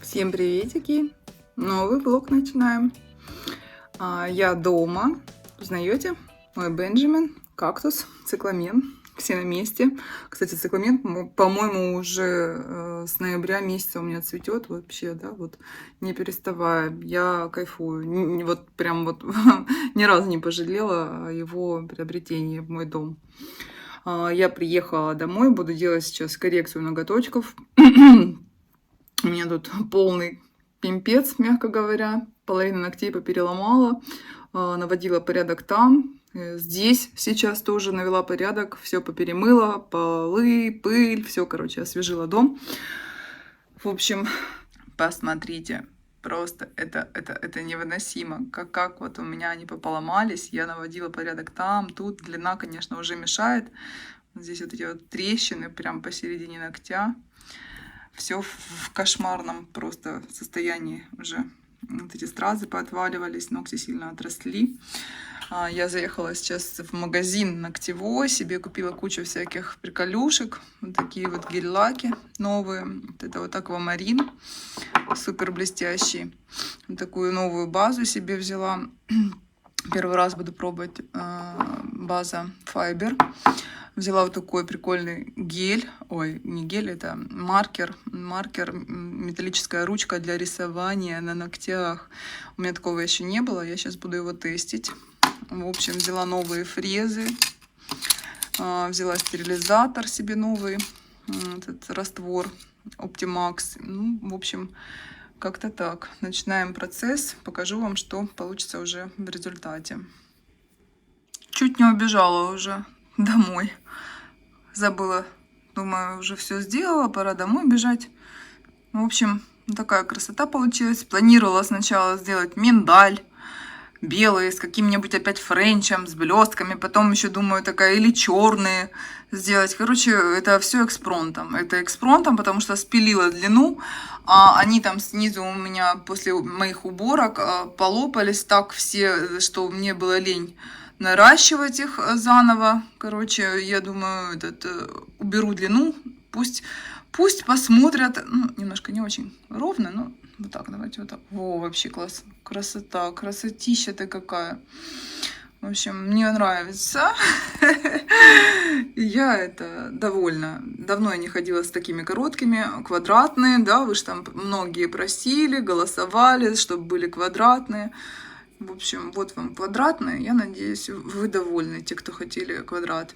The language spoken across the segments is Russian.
Всем приветики! Новый влог начинаем. Я дома. Узнаете? Мой Бенджамин, кактус, цикламен. Все на месте. Кстати, цикламен, по-моему, уже с ноября месяца у меня цветет вообще, да, вот не переставая. Я кайфую. Вот прям вот ни разу не пожалела о его приобретении в мой дом. Я приехала домой, буду делать сейчас коррекцию ноготочков. У меня тут полный пимпец, мягко говоря. Половину ногтей попереломала, наводила порядок там. Здесь сейчас тоже навела порядок, все поперемыла, полы, пыль, все, короче, освежила дом. В общем, посмотрите, просто это невыносимо. Как вот у меня они поломались, я наводила порядок там, тут. Длина, конечно, уже мешает. Здесь вот эти вот трещины прям посередине ногтя. Все в кошмарном просто состоянии уже. Вот эти стразы поотваливались, ногти сильно отросли. Я заехала сейчас в магазин ногтевой, себе купила кучу всяких приколюшек. Вот такие вот гель-лаки новые. Вот это вот аквамарин, супер блестящий. Вот такую новую базу себе взяла. Первый раз буду пробовать база Fiber. Взяла вот такой прикольный гель. Ой, не гель, это маркер. Маркер, металлическая ручка для рисования на ногтях. У меня такого еще не было. Я сейчас буду его тестить. В общем, взяла новые фрезы. Взяла стерилизатор себе новый. Этот раствор Optimax. Ну, в общем, как-то так. Начинаем процесс. Покажу вам, что получится уже в результате. Чуть не убежала уже домой. Забыла. Думаю, уже все сделала. Пора домой бежать. В общем, такая красота получилась. Планировала сначала сделать миндаль белые с каким-нибудь опять френчем, с блестками. Потом еще думаю, такая или черные сделать. Короче, это все экспромтом. Это экспромтом, потому что спилила длину. А они там снизу у меня после моих уборок полопались так все, что мне было лень наращивать их заново. Короче, я думаю, уберу длину. Пусть посмотрят. Ну, немножко не очень ровно, но вот так, давайте вот так. Во, вообще класс. Красота, красотища-то какая. В общем, мне нравится. Я довольна. Давно я не ходила с такими короткими, квадратные, да, вы же там многие просили, голосовали, чтобы были квадратные. В общем, вот вам квадратные. Я надеюсь, вы довольны, те, кто хотели квадрат.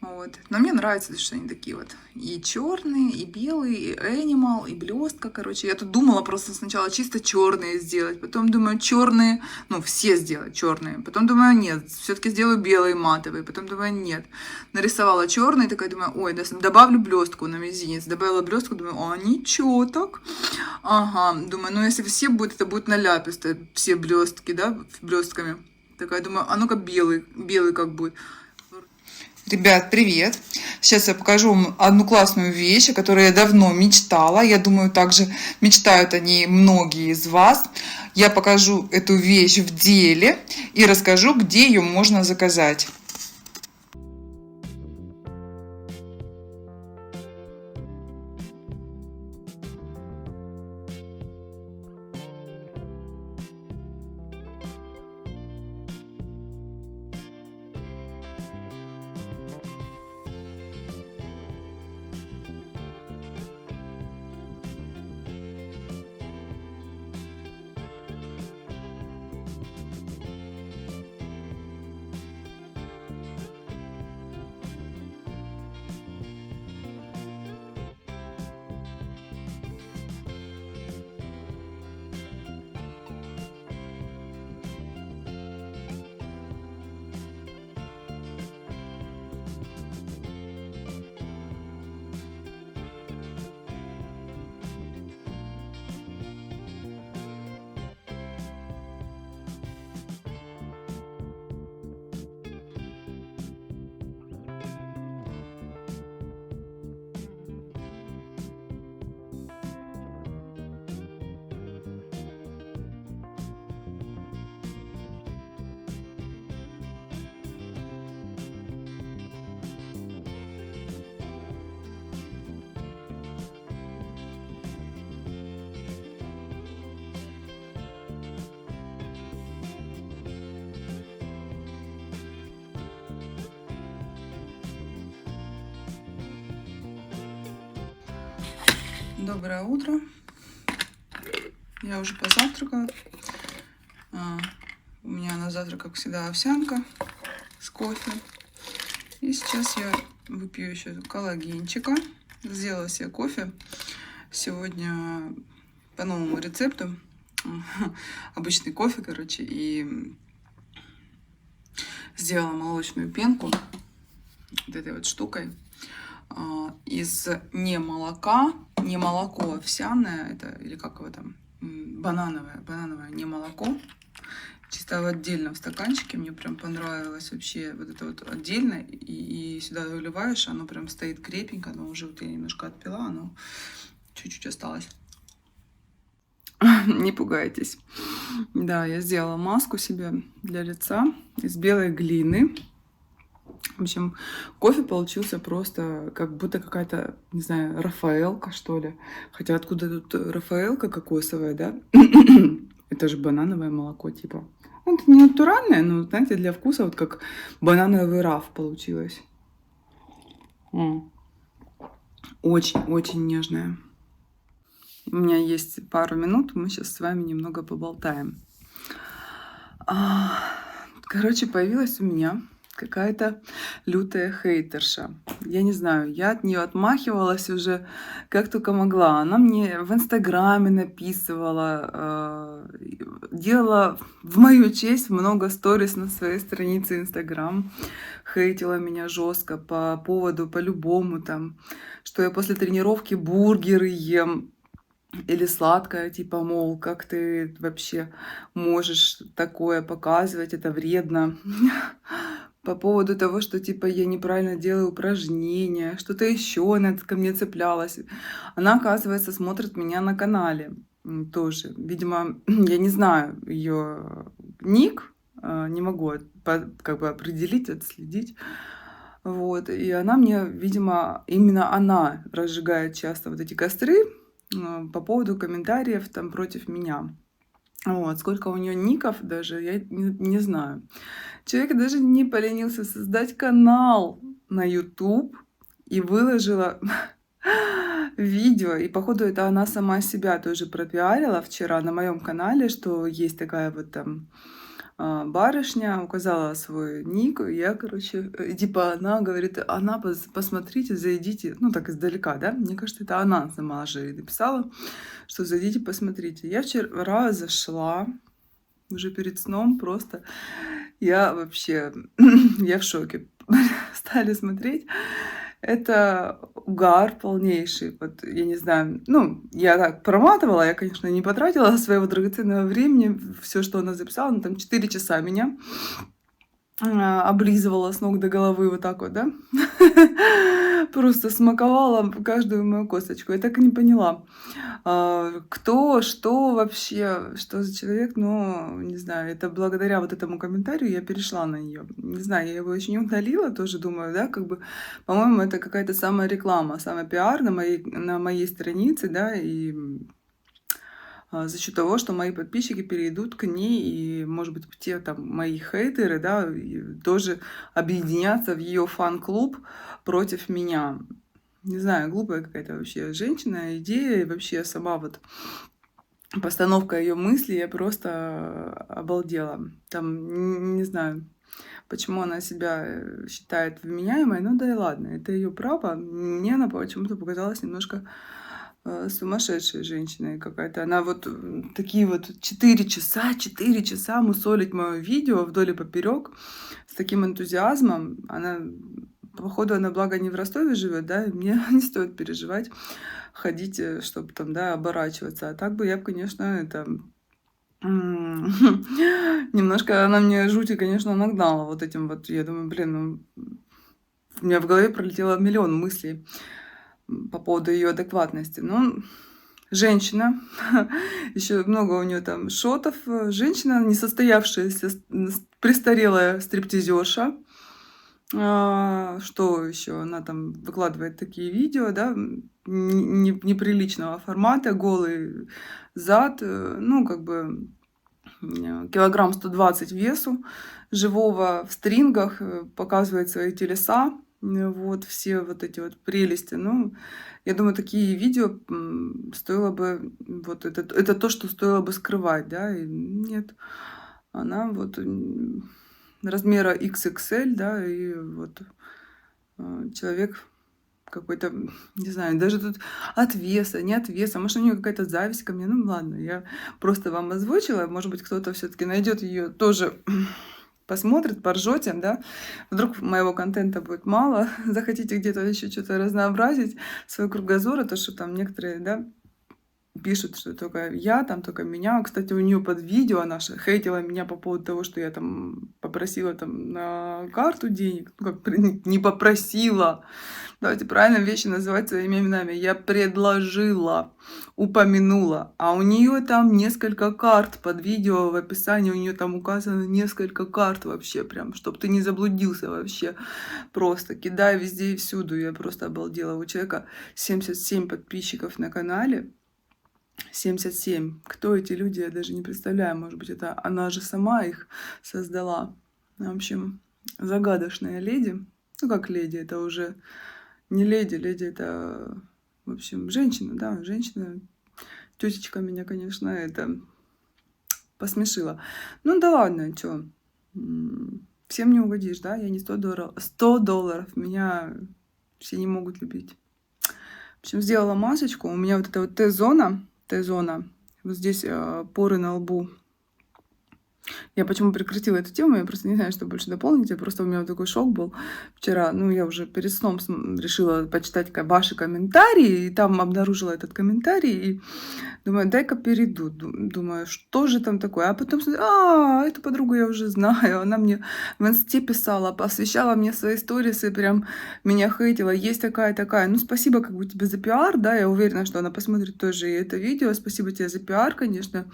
Вот. Но мне нравится, что они такие вот и черные, и белые, и animal, и блестка. Короче, я тут думала просто сначала чисто черные сделать. Потом думаю, черные, ну, все сделать черные. Потом думаю, нет, все-таки сделаю белые матовые. Потом думаю, нет. Нарисовала черные, такая думаю, ой, добавлю блестку на мизинец. Добавила блестку, думаю, ничего так. Ага, думаю, ну если все будет, это будет наляписто, все блестки, да, блестками. Такая думаю, ну-ка белый как будет. Ребят, привет! Сейчас я покажу вам одну классную вещь, о которой я давно мечтала. Я думаю, также мечтают о ней многие из вас. Я покажу эту вещь в деле и расскажу, где ее можно заказать. Доброе утро. Я уже позавтракала. У меня на завтрак, как всегда, овсянка с кофе. И сейчас я выпью еще коллагенчика. Сделала себе кофе. Сегодня по новому рецепту. Обычный кофе, короче. И сделала молочную пенку вот этой вот штукой. Из не молоко овсяное, это, или как его там, банановое не молоко. Чисто в отдельном стаканчике. Мне прям понравилось вообще вот это вот отдельно. И сюда выливаешь, оно прям стоит крепенько. Но уже вот я немножко отпила, оно чуть-чуть осталось. Не пугайтесь. Да, я сделала маску себе для лица из белой глины. В общем, кофе получился просто как будто какая-то, не знаю, рафаэлка, что ли. Хотя откуда тут рафаэлка кокосовая, да? Это же банановое молоко, типа. Это не натуральное, но, знаете, для вкуса вот как банановый раф получилось. Очень-очень нежное. У меня есть пару минут, мы сейчас с вами немного поболтаем. Короче, появилась у меня какая-то лютая хейтерша. Я не знаю, я от нее отмахивалась уже как только могла. Она мне в Инстаграме написывала, делала в мою честь много сторис на своей странице Инстаграм. Хейтила меня жестко по поводу, по-любому там, что я после тренировки бургеры ем. Или сладкое, типа, мол, как ты вообще можешь такое показывать, это вредно. По поводу того, что, типа, я неправильно делаю упражнения, что-то еще она ко мне цеплялась. Она, оказывается, смотрит меня на канале тоже. Видимо, я не знаю ее ник, не могу как бы определить, отследить. Вот. И она мне, видимо, именно она разжигает часто вот эти костры по поводу комментариев там против меня. Вот, сколько у нее ников даже, я не знаю. Человек даже не поленился создать канал на YouTube и выложила видео. И походу это она сама себя тоже пропиарила вчера на моем канале, что есть такая вот там барышня, указала свой ник, и я, короче, типа она говорит, она, посмотрите, зайдите, ну так издалека, да, мне кажется, это она сама же написала, что зайдите, посмотрите. Я вчера зашла, уже перед сном просто, я вообще, я в шоке, стали смотреть. Это угар полнейший. Вот, я не знаю, ну, я так проматывала, я, конечно, не потратила своего драгоценного времени, все, что она записала, ну, там 4 часа меня облизывала с ног до головы вот так вот, да? Просто смаковала каждую мою косточку. Я так и не поняла, кто, что вообще, что за человек, но не знаю, это благодаря вот этому комментарию я перешла на нее. Не знаю, я его еще не удалила, тоже думаю, да, как бы, по-моему, это какая-то самореклама, самопиар на моей странице, да, и за счет того, что мои подписчики перейдут к ней, и, может быть, те там мои хейтеры, да, тоже объединятся в ее фан-клуб против меня. Не знаю, глупая какая-то вообще женщина, идея, и вообще сама вот постановка ее мыслей, я просто обалдела. Там, не знаю, почему она себя считает вменяемой, ну да и ладно, это ее право. Мне она почему-то показалась немножко сумасшедшей женщиной какая-то. Она вот такие вот 4 часа мусолить мое видео вдоль и поперек с таким энтузиазмом. Она, походу, она, благо, не в Ростове живет, да, и мне не стоит переживать, ходить, чтобы там, да, оборачиваться. А так бы я бы, конечно, это немножко она мне жути, конечно, нагнала вот этим вот. Я думаю, блин, ну, у меня в голове пролетело миллион мыслей по поводу ее адекватности. Ну, женщина, еще много у нее там шотов. Женщина, несостоявшаяся, престарелая стриптизерша. Что еще? Она там выкладывает такие видео, да, неприличного формата, голый зад, ну, как бы килограмм 120 весу, живого в стрингах, показывает свои телеса. Вот все вот эти вот прелести. Ну, я думаю, такие видео стоило бы, вот это то, что стоило бы скрывать, да, и нет. Она вот размера XXL, да, и вот человек какой-то, не знаю, даже тут от веса, не от веса, может, у нее какая-то зависть ко мне. Ну, ладно, я просто вам озвучила, может быть, кто-то все-таки найдет ее тоже, посмотрит, поржете, да, вдруг моего контента будет мало, захотите где-то еще что-то разнообразить, свой кругозор, то, что там некоторые, да, пишут, что только я, там только меня. Кстати, у нее под видео она хейтила меня по поводу того, что я там попросила там на карту денег. Ну, как не попросила. Давайте правильно вещи называть своими именами. Я предложила, упомянула. А у нее там несколько карт под видео в описании. У нее там указано несколько карт вообще, прям, чтобы ты не заблудился вообще. Просто кидай везде и всюду. Я просто обалдела. У человека 77 подписчиков на канале. 77. Кто эти люди, я даже не представляю. Может быть, это она же сама их создала. В общем, загадочная леди. Ну, как леди, это уже не леди. Леди это, в общем, женщина, да, женщина. Тетечка меня, конечно, это посмешила. Ну, да ладно, что. Всем не угодишь, да? Я не $100. $100. Меня все не могут любить. В общем, сделала масочку. У меня вот эта вот Т-зона. Вот здесь поры на лбу. Я почему прекратила эту тему, я просто не знаю, что больше дополнить. Просто у меня вот такой шок был вчера. Ну, я уже перед сном решила почитать ваши комментарии, и там обнаружила этот комментарий, и думаю, дай-ка перейду. Думаю, что же там такое? А потом смотрю, эту подругу я уже знаю. Она мне в инсте писала, посвящала мне свои сторисы, прям меня хейтила. Есть такая. Ну, спасибо как бы тебе за пиар, да, я уверена, что она посмотрит тоже и это видео. Спасибо тебе за пиар, конечно.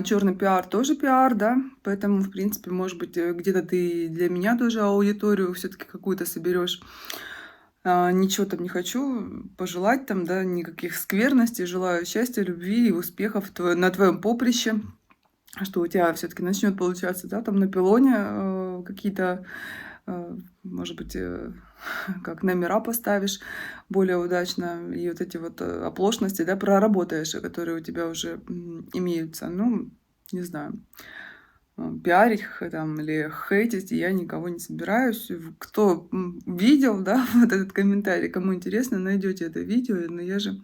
Черный пиар тоже пиар, да, поэтому, в принципе, может быть, где-то ты для меня тоже аудиторию все-таки какую-то соберешь. Ничего там не хочу пожелать там, да, никаких скверностей. Желаю счастья, любви и успехов на твоем поприще, что у тебя все-таки начнет получаться, да, там на пилоне какие-то, может быть, как номера поставишь более удачно, и вот эти вот оплошности, да, проработаешь, которые у тебя уже имеются. Ну, не знаю, пиарить там или хейтить я никого не собираюсь. Кто видел, да, вот этот комментарий, кому интересно, найдете это видео, но я же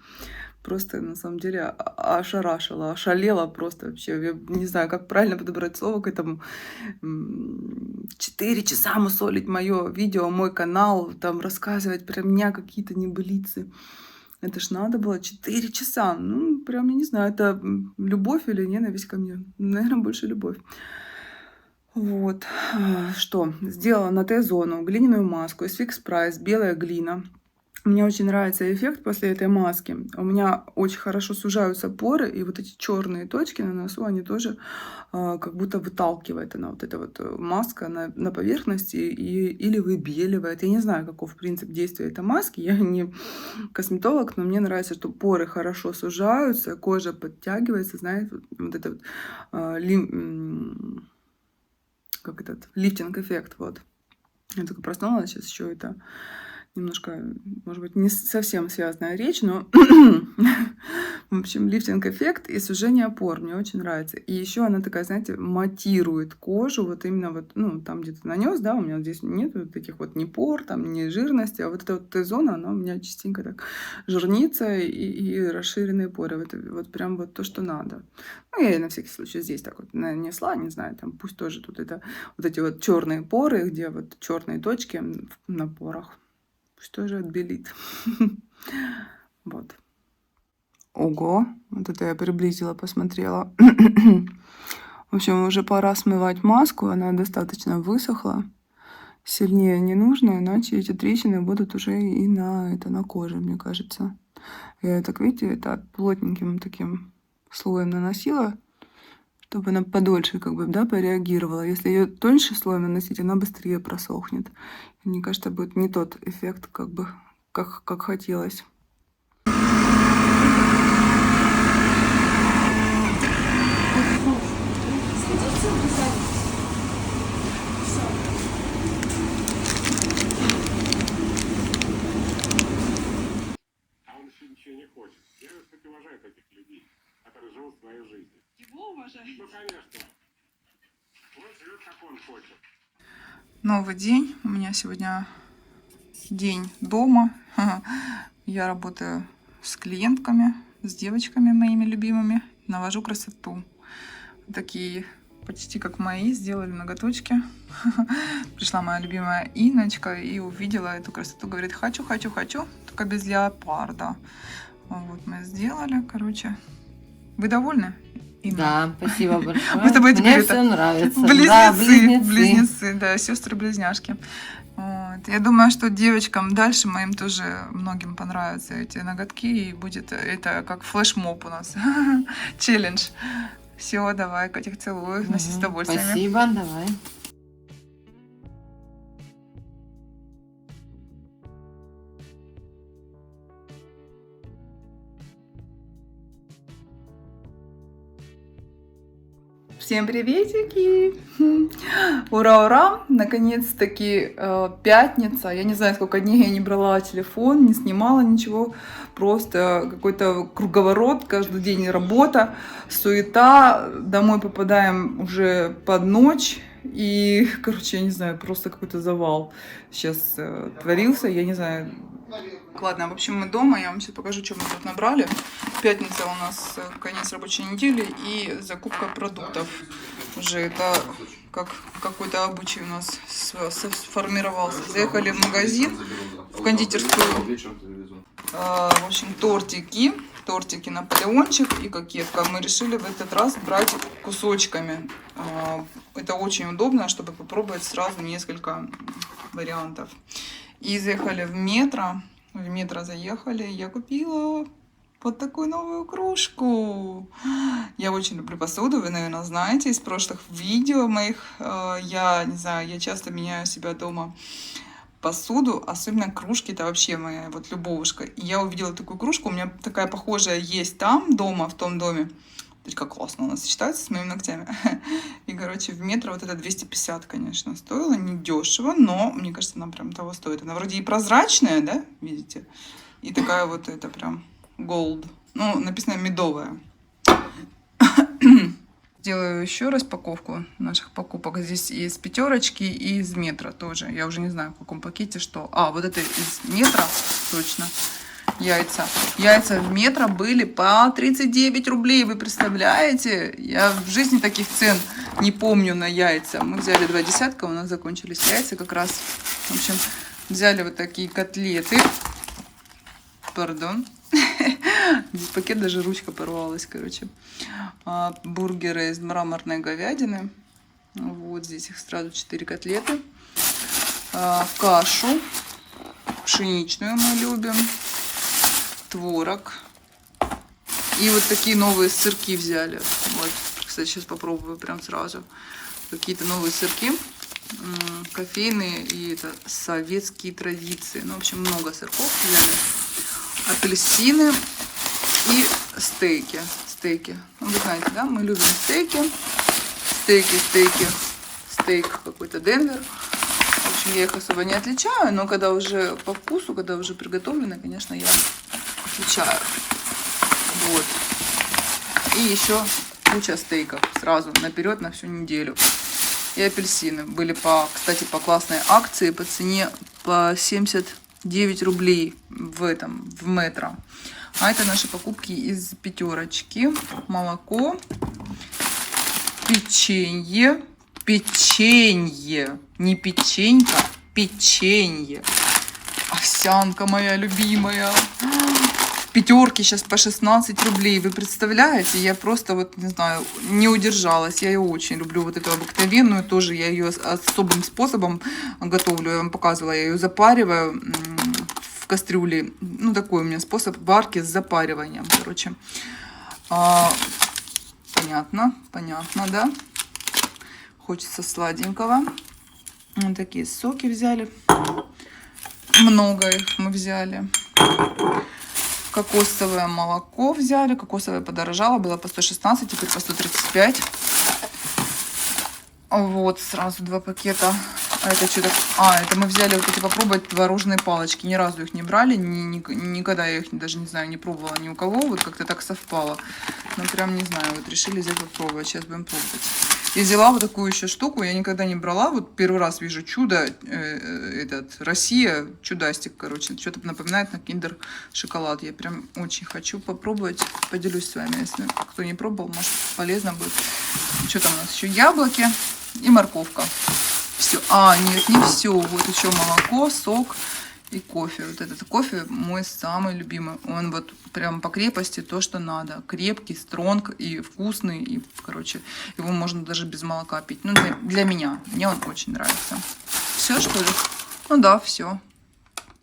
просто на самом деле ошарашила, ошалела просто вообще. Я не знаю, как правильно подобрать слово к этому. 4 часа мусолить мое видео, мой канал, там рассказывать про меня какие-то небылицы. Это ж надо было 4 часа. Ну, прям, я не знаю, это любовь или ненависть ко мне. Наверное, больше любовь. Вот. Что? Сделала на Т-зону глиняную маску из Fix Price, белая глина. Мне очень нравится эффект после этой маски. У меня очень хорошо сужаются поры, и вот эти черные точки на носу, они тоже как будто выталкивает она, вот эта вот маска на поверхности или выбеливает. Я не знаю, каков принцип действия этой маски. Я не косметолог, но мне нравится, что поры хорошо сужаются, кожа подтягивается, знаете, вот этот как этот лифтинг-эффект. Вот. Я только проснулась, сейчас еще это немножко, может быть, не совсем связанная речь, но в общем, лифтинг-эффект и сужение пор мне очень нравится. И еще она такая, знаете, матирует кожу, вот именно вот, ну, там где-то нанес, да, у меня здесь нет вот таких вот ни пор, там, ни жирности, а вот эта вот Т-зона, она у меня частенько так жирнится и расширенные поры. Вот прям вот то, что надо. Ну, я на всякий случай здесь так вот нанесла, не знаю, там пусть тоже тут это вот эти вот черные поры, где вот черные точки на порах. Пусть тоже отбелит. Вот. Ого, вот это я приблизила, посмотрела. В общем, уже пора смывать маску, она достаточно высохла. Сильнее не нужно, иначе эти трещины будут уже и на коже, мне кажется. Я так, видите, это плотненьким таким слоем наносила, чтобы она подольше как бы, да, пореагировала. Если ее тоньше слоем наносить, она быстрее просохнет. Мне кажется, будет не тот эффект, как бы, как хотелось. живут свою жизнь. Его уважаю. Ну, конечно. Он живет, как он хочет. Новый день. У меня сегодня день дома. Я работаю с клиентками, с девочками моими любимыми. Навожу красоту. Такие почти как мои, сделали ноготочки. Пришла моя любимая Инночка и увидела эту красоту. Говорит, хочу, только без леопарда. Вот мы сделали, короче. Вы довольны? Инна? Да, спасибо большое. Мы с тобой теперь Мне все нравится. Близнецы, Да, близнецы, да, сестры-близняшки. Вот. Я думаю, что девочкам дальше моим тоже многим понравятся эти ноготки, и будет это как флешмоб у нас. Челлендж. Все, давай, котик, целую. Носи с удовольствием. Спасибо, давай. Всем приветики! Ура, ура! Наконец-таки пятница. Я не знаю, сколько дней я не брала телефон, не снимала ничего. Просто какой-то круговорот, каждый день работа, суета. Домой попадаем уже под ночь. И, короче, я не знаю, просто какой-то завал сейчас творился. Я не знаю. Ладно, в общем, мы дома. Я вам сейчас покажу, что мы тут набрали. Пятница у нас конец рабочей недели и закупка продуктов. Уже это как какой-то обычай у нас сформировался. Заехали в магазин, в кондитерскую. В общем, тортики Наполеончик и кокетка. Мы решили в этот раз брать кусочками. Это очень удобно, чтобы попробовать сразу несколько вариантов. И заехали в Метро. В Метро заехали, я купила вот такую новую кружку. Я очень люблю посуду, вы, наверное, знаете из прошлых видео моих. Я не знаю, я часто меняю себя дома посуду, особенно кружки, это вообще моя вот любовушка. И я увидела такую кружку, у меня такая похожая есть там дома, в том доме. Смотрите, как классно она сочетается с моими ногтями. И, короче, в Метро вот это 250, конечно, стоило. Не дешево, но, мне кажется, она прям того стоит. Она вроде и прозрачная, да, видите? И такая вот это прям gold. Ну, написано медовая. Делаю еще распаковку наших покупок. Здесь и из пятерочки, и из Метро тоже. Я уже не знаю, в каком пакете что. А, вот это из Метро, точно. Яйца. Яйца в Метро были по 39 рублей. Вы представляете? Я в жизни таких цен не помню на яйца. Мы взяли 2 десятка, у нас закончились яйца как раз. В общем, взяли вот такие котлеты. Пардон. Здесь пакет, даже ручка порвалась, короче. Бургеры из мраморной говядины. Вот здесь их сразу 4 котлеты. Кашу пшеничную мы любим. Творог. И вот такие новые сырки взяли. Вот, кстати, сейчас попробую прям сразу. Какие-то новые сырки. Кофейные и это советские традиции. Ну, в общем, много сырков взяли. Апельсины и стейки. Ну, вы знаете, да, мы любим стейки. Стейк какой-то Денвер. В общем, я их особо не отличаю, но когда уже по вкусу, когда уже приготовлены, конечно, я отличаю. Вот. И еще куча стейков сразу наперед на всю неделю. И апельсины были кстати, по классной акции по цене по 79 рублей в Метро. А это наши покупки из пятерочки. Молоко, печенье, не печенька, печенье. Овсянка моя любимая. Пятерки сейчас по 16 рублей. Вы представляете? Я просто вот, не знаю, не удержалась. Я ее очень люблю. Вот эту обыкновенную тоже. Я ее особым способом готовлю. Я вам показывала. Я ее запариваю в кастрюле. Ну, такой у меня способ варки с запариванием. Короче. Понятно, да? Хочется сладенького. Вот такие соки взяли. Много их мы взяли. Кокосовое молоко взяли. Кокосовое подорожало. Было по 116, теперь по 135. Вот, сразу 2 пакета. А это что такое? А, это мы взяли вот эти попробовать творожные палочки. Ни разу их не брали, никогда я их даже не знаю, не пробовала ни у кого. Вот как-то так совпало. Ну прям не знаю, вот решили взять попробовать. Сейчас будем пробовать. И взяла вот такую еще штуку, я никогда не брала. Вот первый раз вижу чудо, Россия, чудастик, короче. Что-то напоминает на киндер шоколад. Я прям очень хочу попробовать. Поделюсь с вами, если кто не пробовал, может полезно будет. Что там у нас еще? Яблоки и морковка. Все. А, нет, не все. Вот еще молоко, сок и кофе. Вот этот кофе мой самый любимый. Он вот прям по крепости то, что надо. Крепкий, стронг и вкусный. И, короче, его можно даже без молока пить. Ну, для меня. Мне он очень нравится. Все, что ли? Ну да, все.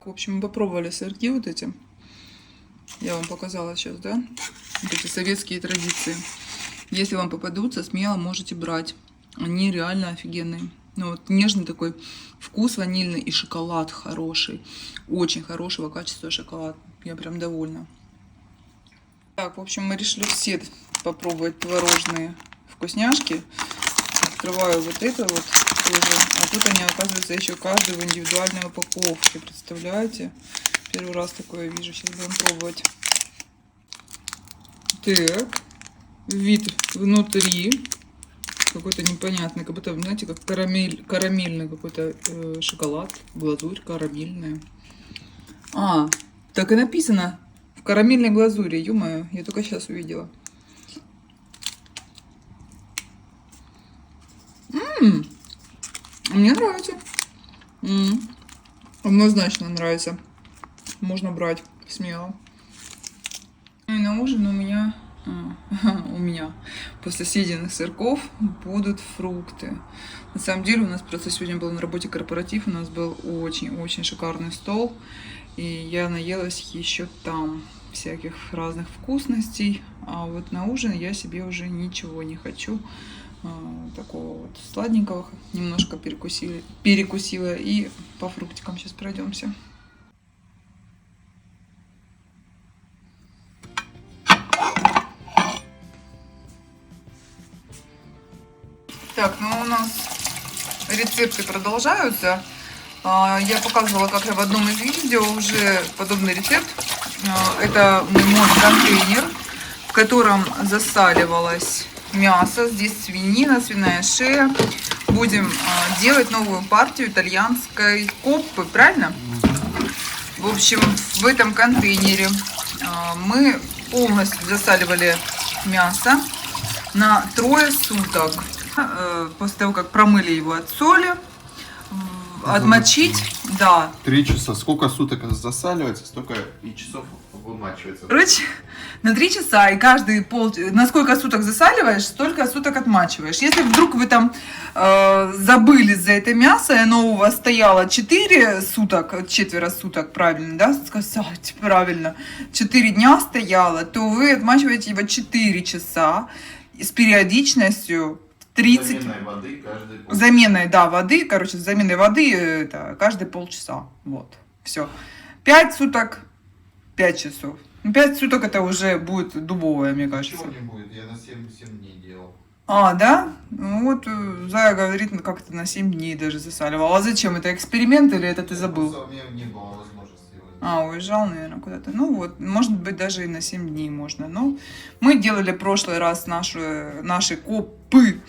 В общем, мы попробовали сырки вот эти. Я вам показала сейчас, да? Вот эти советские традиции. Если вам попадутся, смело можете брать. Они реально офигенные. Ну вот нежный такой вкус ванильный и шоколад хороший. Очень хорошего качества шоколад. Я прям довольна. Так, в общем, мы решили все попробовать творожные вкусняшки. Открываю вот это вот тоже. А тут они, оказывается, еще каждый в индивидуальной упаковке. Представляете? Первый раз такое вижу. Сейчас будем пробовать. Так. Вид внутри. Какой-то непонятный, как будто, знаете, как карамельный какой-то шоколад, глазурь карамельная. А, так и написано. В карамельной глазури, ё-моё, я только сейчас увидела. Мне нравится. Однозначно нравится. Можно брать смело. И на ужин у меня после съеденных сырков будут фрукты. На самом деле у нас просто сегодня был на работе корпоратив, у нас был очень-очень шикарный стол, и я наелась еще там всяких разных вкусностей, а вот на ужин я себе уже ничего не хочу. Такого вот сладенького, немножко перекусила и по фруктикам сейчас пройдемся. Так, ну у нас рецепты продолжаются. Я показывала, как я в одном из видео уже подобный рецепт. Это мой контейнер, в котором засаливалось мясо. Здесь свинина, свиная шея. Будем делать новую партию итальянской коппы, правильно? В общем, в этом контейнере мы полностью засаливали мясо на 3 суток. После того, как промыли его от соли, отмочить, да. 3 часа. Сколько суток засаливается, столько и часов вымачивается. Короче, на 3 часа, и каждый на сколько суток засаливаешь, столько суток отмачиваешь. Если вдруг вы там забыли за это мясо, и оно у вас стояло 4 суток, четверо суток, правильно, да, сказать правильно, 4 дня стояло, то вы отмачиваете его 4 часа с периодичностью 30... Заменой воды каждый полчаса. Заменой, да, воды, короче, с заменой воды это каждые полчаса. Вот, все. 5 суток, 5 часов. 5 суток это уже будет дубовая, мне кажется. Ничего не будет, я на 7 дней делал. А, да? Ну вот Зая говорит, как-то на 7 дней даже засаливал. А зачем? Это эксперимент или это ты забыл? У меня не было возможности его сделать. А, уезжал, наверное, куда-то. Ну вот, может быть, даже и на 7 дней можно. Но мы делали в прошлый раз наши копы.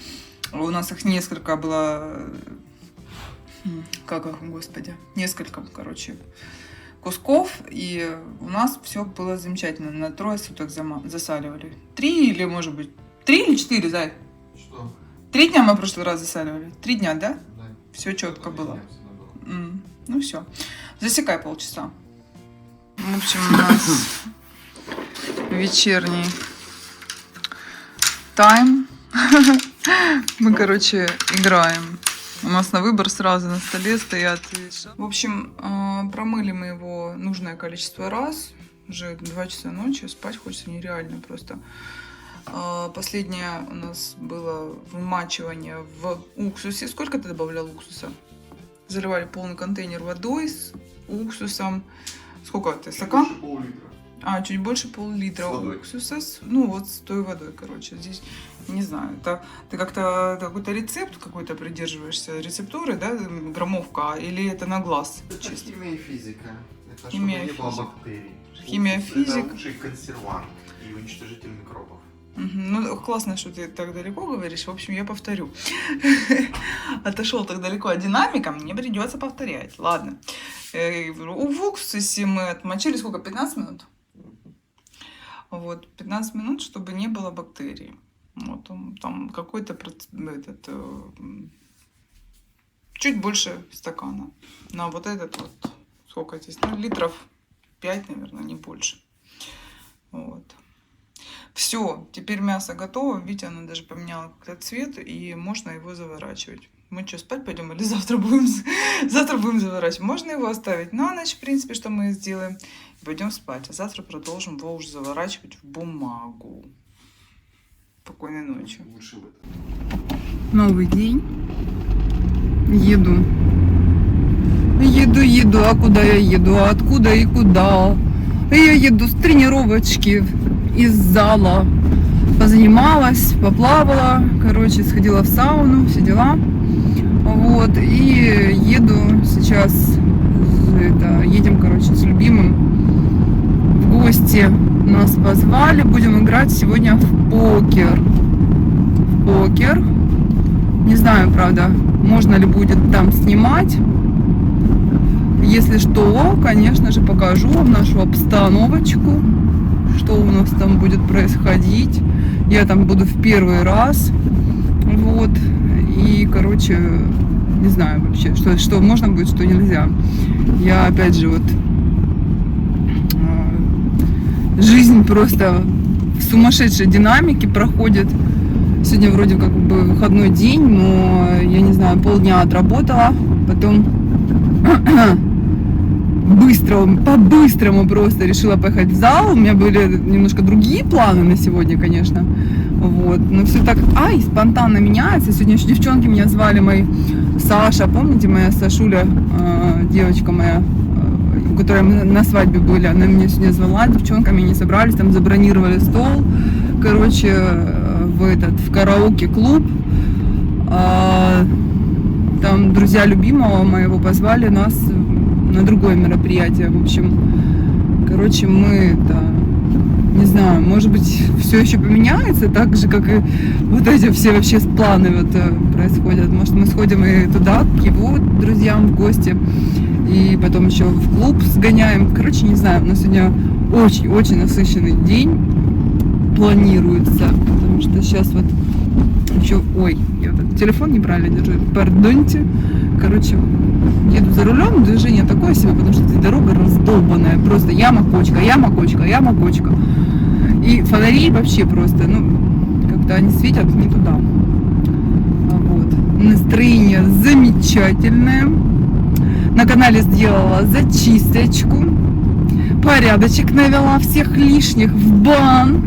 У нас их несколько было... Как их, господи? Несколько, короче, кусков. И у нас все было замечательно. На 3 суток засаливали. 3 или, может быть, 3 или 4, Зай? Что? 3 дня мы в прошлый раз засаливали. 3 дня, да? Да. Все четко было. было. Ну все. Засекай полчаса. В общем, у нас вечерний тайм. Мы, короче, играем. У нас на выбор сразу на столе стоят. В общем, промыли мы его нужное количество раз. Уже 2 часа ночи, спать хочется нереально просто. Последнее у нас было вымачивание в уксусе. Сколько ты добавлял уксуса? Заливали полный контейнер водой с уксусом. Сколько ты? Стакан? Пол-литра. чуть больше пол-литра С водой. уксуса. Ну, вот с той водой, короче. Здесь, не знаю, это ты как-то какой-то рецепт какой-то придерживаешься, рецептуры, да, граммовка, или это на глаз? Это Чисто? химия и физика. Это Химия чтобы и не было физика. бактерий. Химия, Уксус физика. Это лучший консервант и уничтожитель микробов. Ну, классно, что ты так далеко говоришь. В общем, я повторю. Отошел так далеко от динамика, мне придется повторять. Ладно. В уксусе мы отмочили сколько? 15 минут? Вот, 15 минут, чтобы не было бактерий. Вот, там какой-то чуть больше стакана. На вот этот вот, сколько здесь? Ну, литров 5, наверное, не больше. Вот. Все, теперь мясо готово. Видите, оно даже поменяло как-то цвет, и можно его заворачивать. Мы что, спать пойдем или завтра будем заворачивать? Можно его оставить на ночь, в принципе, что мы сделаем. И пойдем спать. А завтра продолжим его уже заворачивать в бумагу. Спокойной ночи. Лучше в это. Новый день. Еду. А куда я еду? А откуда и куда? Я еду с тренировочки из зала. Позанималась, поплавала, короче, сходила в сауну, все дела. Вот, и еду сейчас, едем, короче, с любимым в гости. Нас позвали, будем играть сегодня в покер. Не знаю, правда, можно ли будет там снимать. Если что, конечно же, покажу вам нашу обстановочку, что у нас там будет происходить. Я там буду в первый раз. Вот. И, короче, не знаю вообще, что можно будет, что нельзя. Я, опять же, вот... Жизнь просто в сумасшедшей динамике проходит. Сегодня вроде как бы выходной день, но, я не знаю, полдня отработала. Потом... по-быстрому просто решила поехать в зал. У меня были немножко другие планы на сегодня, конечно. Вот. Но все так, спонтанно меняется. Сегодня еще девчонки меня звали, мои Саша, помните, моя Сашуля, девочка моя, у которой мы на свадьбе были, она меня сегодня звала, девчонками не собрались, там забронировали стол, короче, в караоке-клуб. Там друзья любимого моего позвали нас на другое мероприятие. В общем, короче, мы не знаю, может быть, все еще поменяется, так же, как и вот эти все вообще планы происходят. Может, мы сходим и туда, к его друзьям в гости, и потом еще в клуб сгоняем. Короче, не знаю, у нас сегодня очень-очень насыщенный день планируется, потому что сейчас вот еще... я вот телефон неправильно держу, пардоньте. Короче, еду за рулем, движение такое себе, потому что здесь дорога раздолбанная, просто яма-кочка. И фонари вообще просто, как-то они светят не туда. Вот. Настроение замечательное. На канале сделала зачисточку, порядочек навела, всех лишних в бан.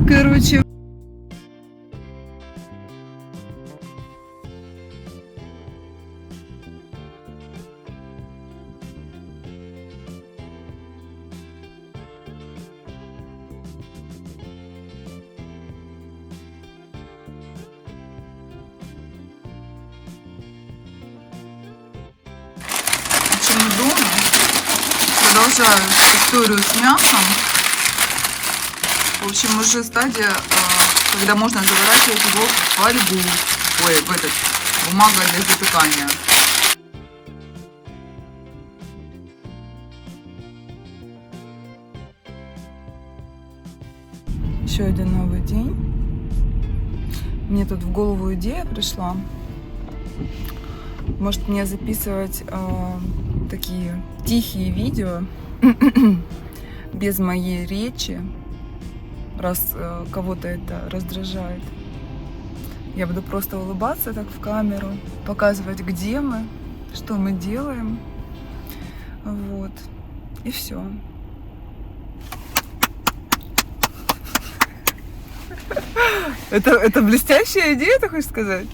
Короче, дома. Продолжаю историю с мясом. В общем, уже стадия, когда можно заворачивать его в фольгу. Бумага для запекания. Еще один новый день. Мне тут в голову идея пришла. Может, мне записывать такие тихие видео без моей речи, раз кого-то это раздражает. Я буду просто улыбаться так в камеру, показывать, где мы, что мы делаем. Вот. И все. Это блестящая идея, ты хочешь сказать?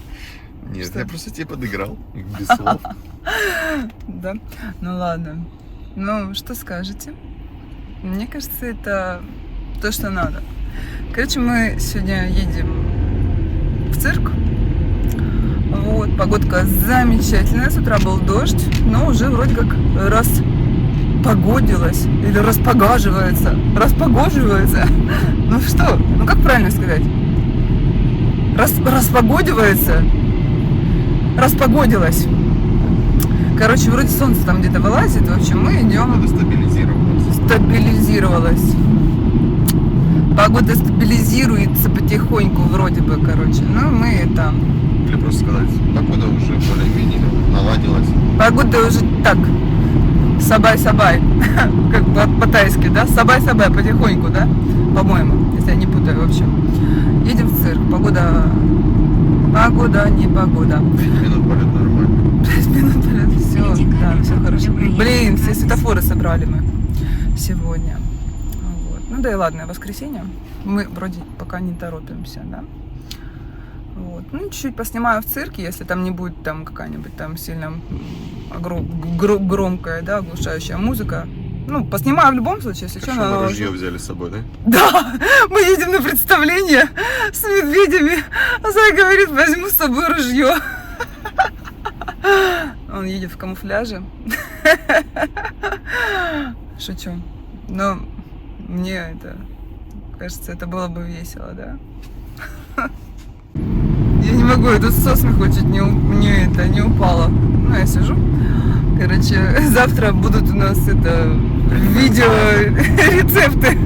Нет, Что? я просто тебе подыграл, без слов. Да? Ну ладно. Ну, что скажете? Мне кажется, это то, что надо. Короче, мы сегодня едем в цирк. Вот, погодка замечательная. С утра был дождь, но уже вроде как распогодилась. Или распогаживается. Распогодивается. Ну что? Ну как правильно сказать? Распогодивается. Распогодилась. Короче, вроде солнце там где-то вылазит. В общем, мы идем. Надо стабилизироваться. Стабилизировалась. Погода стабилизируется потихоньку, вроде бы, короче. Ну, мы там. Или просто сказать, погода уже более-менее наладилась. Погода уже так. Сабай-сабай. Как по-тайски, да? Сабай-сабай потихоньку, да? По-моему, если я не путаю, в общем. Едем в цирк. Погода, не погода. 5 минут полет нормально. 5 минут полет. Все, да, все хорошо. Блин, все светофоры собрали мы сегодня. Вот. Ну да и ладно, воскресенье. Мы вроде пока не торопимся, да? Вот. Ну, чуть-чуть поснимаю в цирке, если там не будет там какая-нибудь там сильно громкая, да, оглушающая музыка. Ну, поснимаю в любом случае, если что. Хорошо, мы ружье взяли с собой, да? Да, мы едем на представление с медведями. А Зай говорит, возьму с собой ружье. Он едет в камуфляже. Шучу. Но мне это, кажется, это было бы весело, да? Я не могу, я тут со смеху чуть не упала. Ну, я сижу. Короче, завтра будут у нас видео рецепты.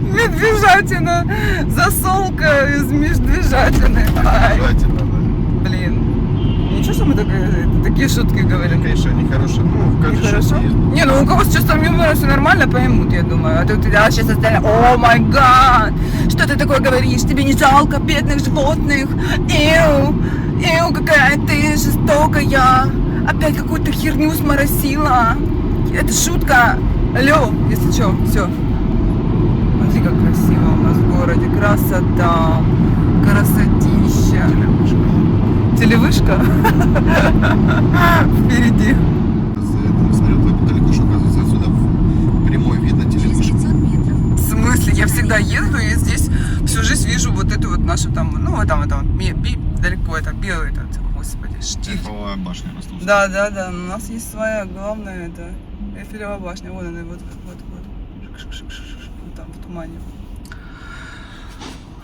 Медвежатина, засолка из медвежатины. Ай, блин. Ничего, что мы такие шутки говорим? Конечно, нехорошо. Ну, как же Нехорошо? шутки есть. Не, ну у кого с чувством юмора все нормально, поймут, я думаю. А тут сейчас остальные, о май гад, что ты такое говоришь, тебе не жалко бедных животных? Иу, какая ты жестокая. Опять какую-то херню сморосила. Это шутка. Алло, если что, все. Смотри, как красиво у нас в городе. Красота. Красотища. Телевышка. Впереди. Смотрю, так далеко, что оказывается отсюда прямой вид на телевизор. В смысле? Я всегда езжу и здесь всю жизнь вижу вот эту вот нашу там, ну, вот там, далеко это, белый этот, господи, штиль. Эйфелевая башня растут. Да, у нас есть своя главная, это Эйфелева башня, вон она, вот. Вот там, в тумане.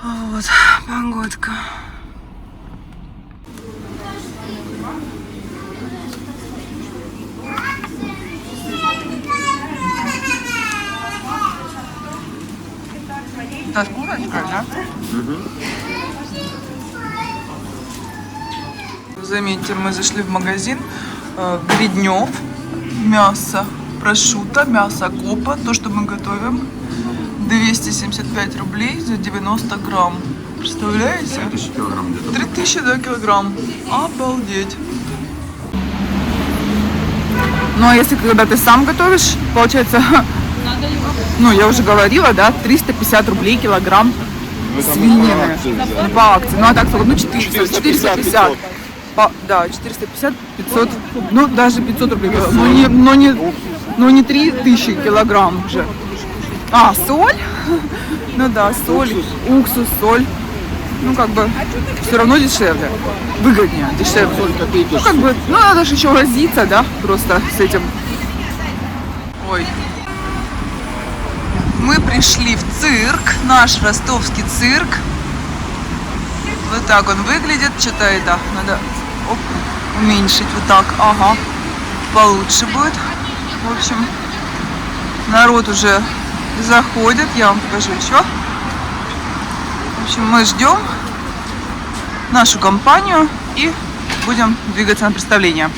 Вот, погодка. Это курочка, да? Заметьте, мы зашли в магазин Гриднев. Мясо прошутто, мясо копа, то, что мы готовим. 275 рублей за 90 грамм. Представляете? 3000 килограмм где-то. 3000, да, килограмм. Обалдеть. Ну, а если когда ты сам готовишь, получается, ну, я уже говорила, да, 350 рублей килограмм свинины. По акции. Ну, а так, ну, 450. Да, 450, 500, ну, даже 500 рублей. Но не 3000 килограмм же. А, соль? Ну да, соль, уксус, соль. Ну, как бы, все равно дешевле. Выгоднее, дешевле. Ну, как бы, ну, надо же еще возиться, да, просто с этим. Ой. Мы пришли в цирк, наш ростовский цирк. Вот так он выглядит. Что-то это надо уменьшить вот так. Ага, получше будет. В общем, народ уже заходит. Я вам покажу еще. В общем, мы ждем нашу компанию и будем двигаться на представление.